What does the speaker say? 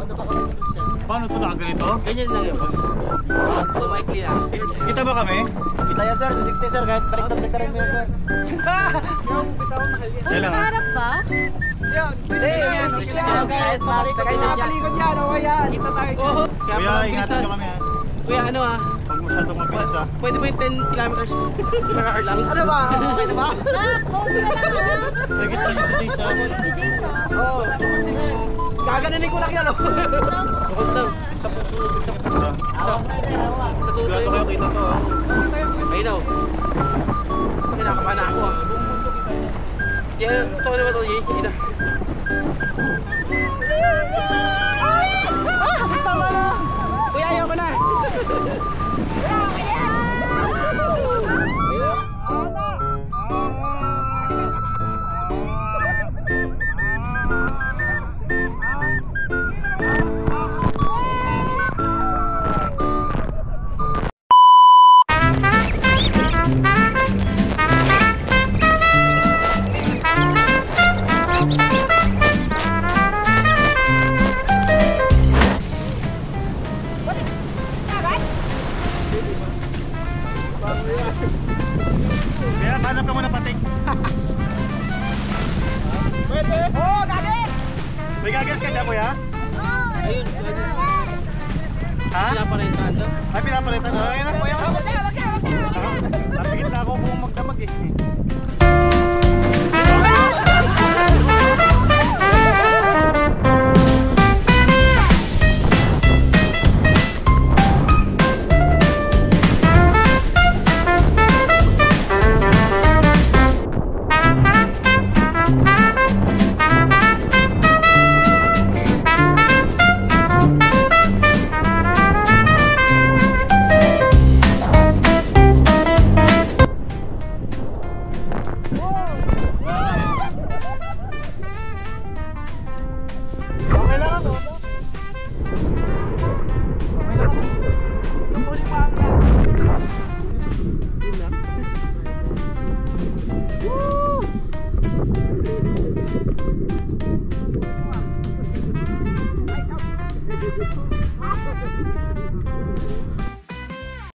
Paano ito nakaganito? Ganyan lang yun, boss. Maikli lang. Kita ba kami? Kita yan sir, 260 sir, kahit baliktad na rin mo yan sir. Kailan? Harap ba? Kahit nakatalikod yan, o yan. Kita tayo. Kuya, ingatan nyo kami ha. Kuya, ano ah? Huwag masyadong mabilis ha. Pwede ba yung 10 kilometers per hour lang? Ano ba? Okay na ba? Okay na lang ha. Nagit tayo sa Jason. Si Jason. Oo. Gaganunin ko lang yan o. Bukod daw. Sa tutoy Sigurado mo. kayo kita to ha. Ayun daw. Kinakabahan na ako ah. Yan, totoo naman ito, Jay. Ayun na. Kuya, ayaw ko na. Kaya hanap ka muna pating. Pwede? Oo, gagawin! May gagas ka dyan kuya? Ayun, pwede. Ha? Pinaparentahan daw. Ay pinapalitan. Ayun na kuya. Wag ka! Napigit na ako kung magdamag eh.